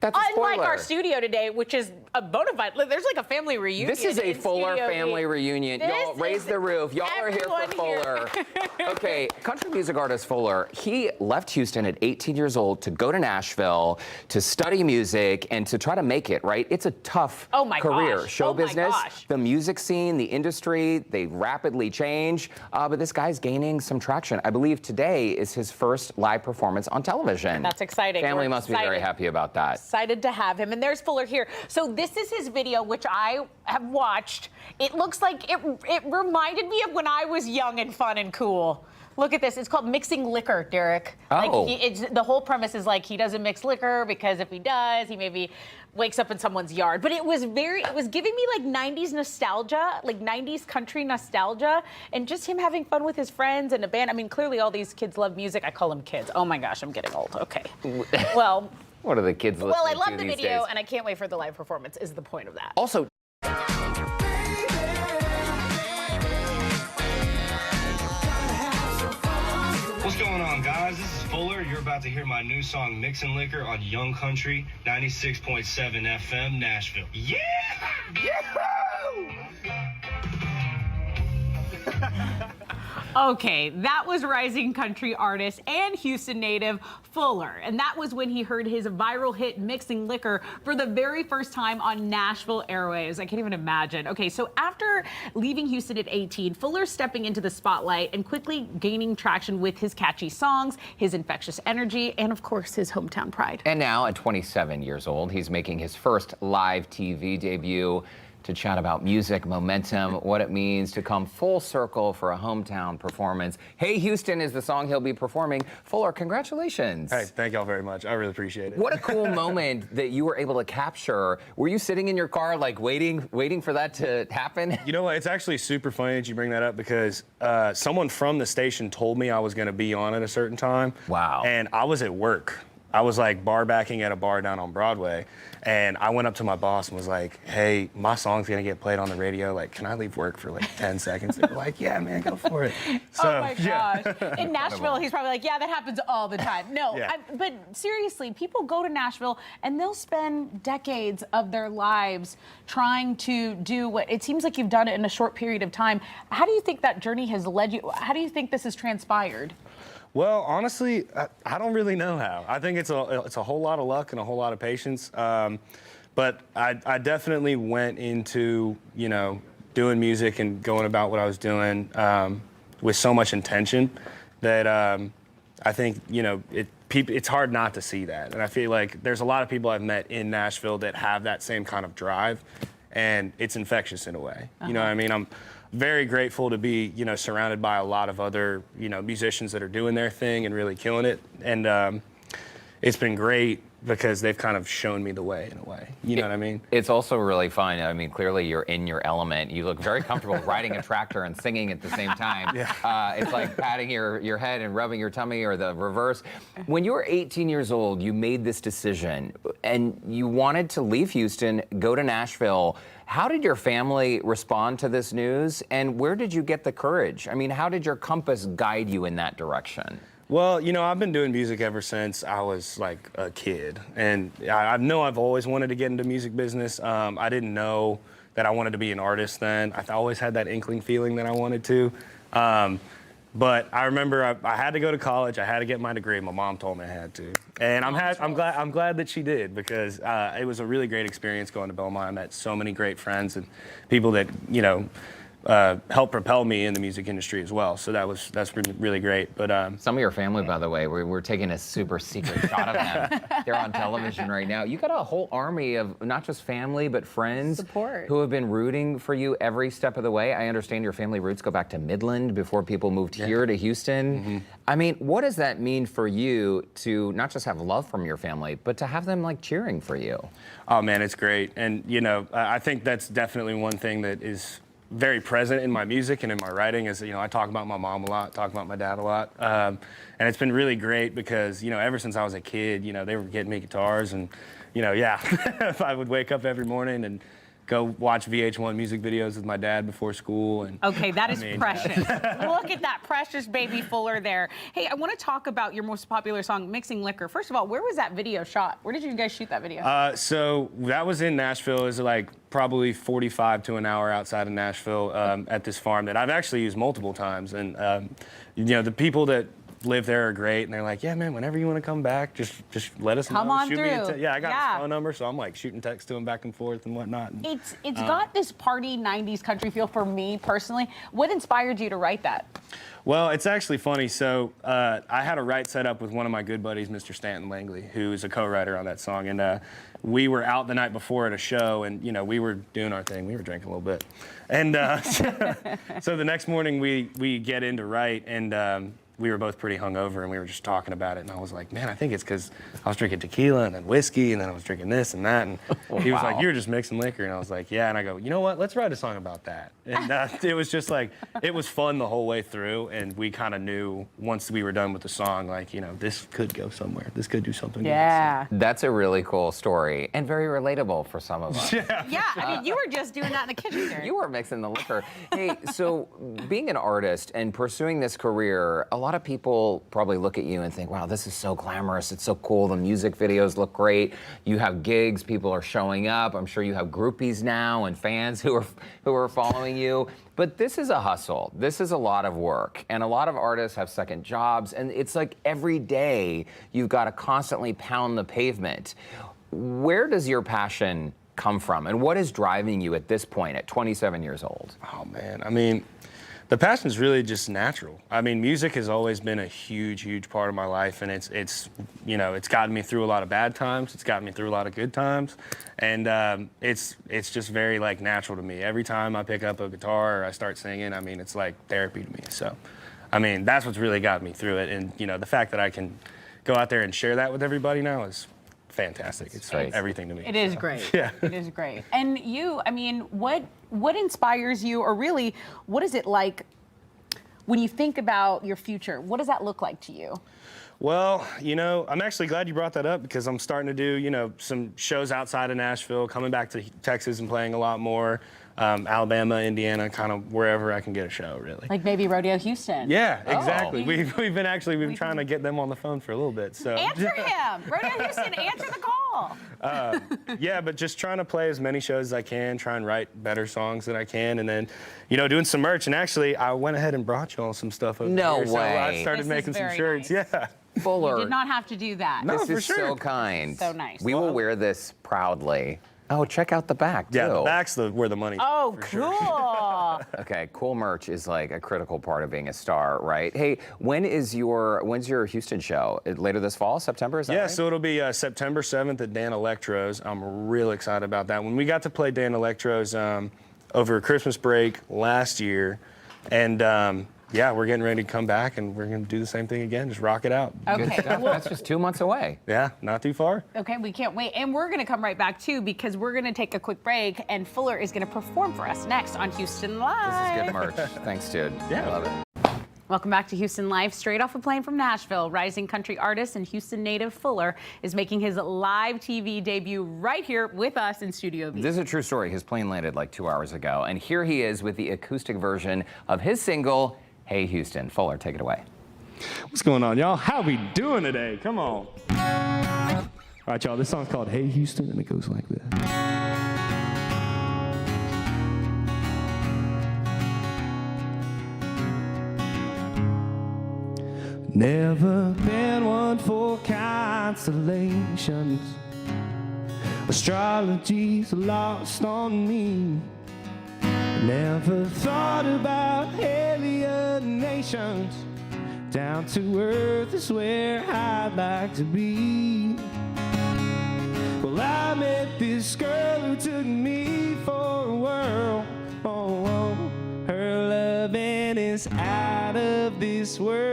That's a spoiler. Unlike our studio today, which is a bona fide, there's like a family reunion. This is a Fuller family reunion. Y'all raise the roof. Y'all are here for Fuller. Okay, country music artist Fuller, he left Houston at 18 years old to go to Nashville to study music and to try to make it, right? It's a tough career. Show business, the music scene, the industry, they rapidly change. But this guy's gaining some traction. I believe today is his first live performance on television. That's exciting. Family must be very happy about that. Excited to have him. And there's Fuller here. So this is his video, which I have watched. It looks like it reminded me of when I was young and fun and cool. Look at this. It's called mixing liquor, Derek. Oh. Like the whole premise is like he doesn't mix liquor because if he does, he maybe wakes up in someone's yard. But it was giving me like 90s nostalgia, like 90s country nostalgia, and just him having fun with his friends and a band. I mean, clearly all these kids love music. I call them kids. Oh my gosh, I'm getting old. Okay. Well. What are the kids listening to Well, I love the these video, days? and I can't wait for the live performance, is the point of that. Also, what's going on, guys? This is Fuller. You're about to hear my new song, Mixin' Liquor, on Young Country, 96.7 FM, Nashville. Yeah! Okay, that was rising country artist and Houston native Fuller. And that was when he heard his viral hit Mixing Liquor for the very first time on Nashville airwaves. I can't even imagine. Okay, so after leaving Houston at 18, Fuller's stepping into the spotlight and quickly gaining traction with his catchy songs, his infectious energy, and of course, his hometown pride. and now at 27 years old, he's making his first live TV debut to chat about music, momentum, what it means to come full circle for a hometown performance. Hey Houston is the song he'll be performing. Fuller, congratulations. Hey, thank y'all very much. I really appreciate it. What a cool moment that you were able to capture. Were you sitting in your car like waiting for that to happen? You know what? It's actually super funny that you bring that up because someone from the station told me I was going to be on at a certain time. Wow. And I was at work. I was like bar backing at a bar down on Broadway. And I went up to my boss and was like, hey, my song's going to get played on the radio. Like, can I leave work for like 10 seconds? They were like, yeah, man, go for it. So, oh my gosh. In Nashville, he's probably like, yeah, that happens all the time. No, Yeah. but seriously, people go to Nashville and they'll spend decades of their lives trying to do what it seems like you've done it in a short period of time. How do you think that journey has led you? How do you think this has transpired? Well, honestly, I don't really know how. I think it's a whole lot of luck and a whole lot of patience. But I definitely went into, doing music and going about what I was doing with so much intention that I think, it's hard not to see that. And I feel like there's a lot of people I've met in Nashville that have that same kind of drive, and it's infectious in a way. You know what I mean? I'm very grateful to be, surrounded by a lot of other, musicians that are doing their thing and really killing it. And it's been great because they've kind of shown me the way in a way. You know what I mean? It's also really fun. I mean, clearly you're in your element. You look very comfortable riding a tractor and singing at the same time. Yeah. It's like patting your head and rubbing your tummy or the reverse. When you were 18 years old, you made this decision and you wanted to leave Houston, go to Nashville. How did your family respond to this news, and where did you get the courage? I mean, how did your compass guide you in that direction? Well, I've been doing music ever since I was like a kid, and I know I've always wanted to get into music business. I didn't know that I wanted to be an artist then. I always had that inkling feeling that I wanted to. But I remember I had to go to college. I had to get my degree. My mom told me I had to, and I'm glad that she did because it was a really great experience going to Belmont. I met so many great friends and people that helped propel me in the music industry as well. So that's been really great. But some of your family, by the way, we're taking a super secret shot of them. They're on television right now. You got a whole army of not just family but friends Support. who have been rooting for you every step of the way. I understand your family roots go back to Midland before people moved here to Houston. Mm-hmm. I mean, what does that mean for you to not just have love from your family, but to have them like cheering for you? Oh man, it's great. And I think that's definitely one thing that is very present in my music and in my writing is, I talk about my mom a lot, talk about my dad a lot. And it's been really great because, ever since I was a kid, they were getting me guitars and, if I would wake up every morning and go watch VH1 music videos with my dad before school. And okay, that is precious. Look at that precious baby Fuller there. Hey, I want to talk about your most popular song, Mixing Liquor. First of all, where was that video shot? Where did you guys shoot that video? So that was in Nashville. It was like probably 45 to an hour outside of Nashville at this farm that I've actually used multiple times. And, you know, the people that live there are great, and they're like, yeah, man, whenever you want to come back, just let us know. Come on Shoot through. I got his phone number, so I'm like shooting texts to him back and forth and whatnot. And, it's got this party 90s country feel for me personally. What inspired you to write that? Well, it's actually funny. So I had a write set up with one of my good buddies, Mr. Stanton Langley, who is a co-writer on that song. And we were out the night before at a show, and, you know, we were doing our thing. We were drinking a little bit. And so the next morning we get in to write, and we were both pretty hungover, and we were just talking about it. And I was like, man, I think it's because I was drinking tequila and then whiskey, and then I was drinking this and that. And he was like, you're just mixing liquor. And I was like, yeah. And I go, you know what? Let's write a song about that. And it was just like, it was fun the whole way through. And we kind of knew once we were done with the song, like, you know, this could go somewhere. This could do something. Yeah. That's a really cool story and very relatable for some of us. Yeah, I mean, you were just doing that in the kitchen there. You were mixing the liquor. Hey, so being an artist and pursuing this career, a lot of people probably look at you and think, wow, this is so glamorous. It's so cool. The music videos look great. You have gigs. People are showing up. I'm sure you have groupies now and fans who are following you. But this is a hustle. This is a lot of work. And a lot of artists have second jobs. And it's like every day you've got to constantly pound the pavement. Where does your passion come from? And what is driving you at this point at 27 years old? Oh, man. I mean, the passion is really just natural. I mean, music has always been a huge, huge part of my life, and it's you know, it's gotten me through a lot of bad times. It's gotten me through a lot of good times, and it's just very like natural to me. Every time I pick up a guitar or I start singing, I mean, it's like therapy to me. So, I mean, that's what's really got me through it, and you know, the fact that I can go out there and share that with everybody now is fantastic. It's everything to me. It is great. Yeah. It is great. And you, I mean, what inspires you, or really, what is it like when you think about your future? What does that look like to you? Well, you know, I'm actually glad you brought that up because I'm starting to do, you know, some shows outside of Nashville, coming back to Texas and playing a lot more. Alabama, Indiana, kind of wherever I can get a show, really. Like maybe Rodeo Houston. Yeah, exactly. We've been trying to get them on the phone for a little bit. So answer him, Rodeo Houston, answer the call. Yeah, but just trying to play as many shows as I can, try and write better songs that I can, and then, you know, doing some merch. And actually, I went ahead and brought you all some stuff over No here. way. So I started This making is some very shirts. nice. Yeah. Fuller. You did not have to do that. No, This for is sure. so kind. So nice. We will wear this proudly. Oh, check out the back, too. Yeah, the back's where the money's Oh, for sure. cool. Okay, cool merch is like a critical part of being a star, right? Hey, when's your Houston show? Later this fall, September, is that Yeah, right? so it'll be September 7th at Dan Electro's. I'm real excited about that. When we got to play Dan Electro's over Christmas break last year, and yeah, we're getting ready to come back, and we're going to do the same thing again, just rock it out. Good Okay. stuff. That's just 2 months away. Yeah, not too far. Okay, we can't wait. And we're going to come right back, too, because we're going to take a quick break, and Fuller is going to perform for us next on Houston Live. This is good merch. Thanks, dude. Yeah. I love it. Welcome back to Houston Live. Straight off a plane from Nashville, rising country artist and Houston native Fuller is making his live TV debut right here with us in Studio B. This is a true story. His plane landed like 2 hours ago, and here he is with the acoustic version of his single, Hey Houston. Fuller, take it away. What's going on, y'all? How we doing today? Come on. All right, y'all, this song's called Hey Houston, and it goes like this. Never been one for constellations. Astrology's lost on me. Never thought about alien nations. Down to earth is where I'd like to be. Well, I met this girl who took me for a whirl. Oh, oh. Her loving is out of this world.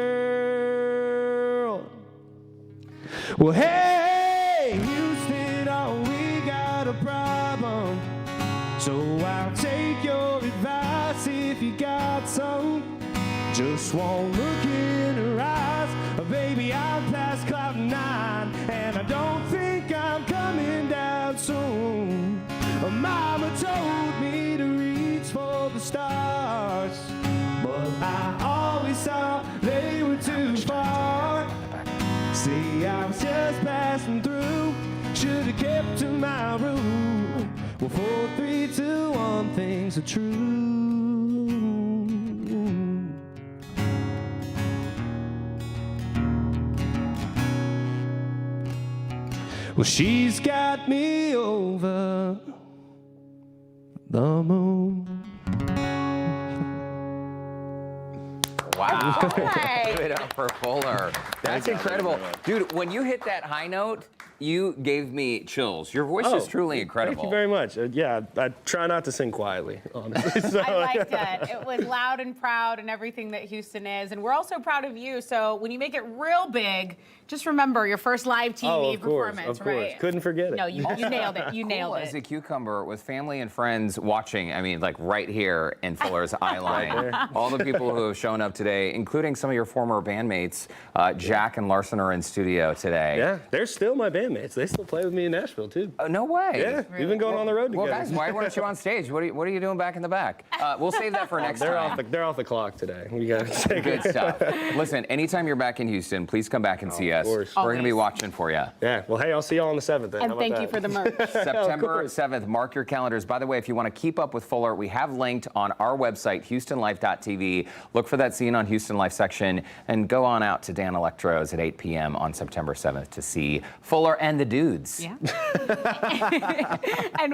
Well, hey, Houston, oh, we got a problem. So I'll take your advice if you got some. Just won't look in her eyes. Baby, I'm past cloud 9, and I don't think I'm coming down soon. Mama told Should have kept to my rule. Well, 4, 3, 2, 1, things are true. Well, she's got me over the moon. Wow. Right. Give it up for Fuller. That's incredible. Dude, when you hit that high note, you gave me chills. Your voice is truly incredible. Thank you very much. Yeah, I try not to sing quietly, honestly. So, I liked it. It was loud and proud and everything that Houston is. And we're also proud of you. So when you make it real big, just remember your first live TV performance, of course. right? Couldn't forget it. No, you nailed it. You nailed Cool it. as a cucumber with family and friends watching. I mean, like right here in Fuller's eye line. All the people who have shown up today, including some of your former bandmates, Jack and Larson are in studio today. Yeah, they're still my bandmates. They still play with me in Nashville, too. No way. Yeah, we've been going on the road Well, together. guys, why weren't you on stage? What are you doing back in the back? We'll save that for next time. They're off the clock today. We got to take Good it. stuff. Listen, anytime you're back in Houston, please come back and see us. course. We're going to be watching for you. Yeah, well, hey, I'll see y'all on the 7th then. How And about thank that? you for the merch. September 7th, mark your calendars. By the way, if you want to keep up with Fuller, we have linked on our website, HoustonLife.tv. Look for that scene on Houston Life section and go on out to Dan Electro's at 8 p.m. on September 7th to see Fuller and the Dudes. Yeah. And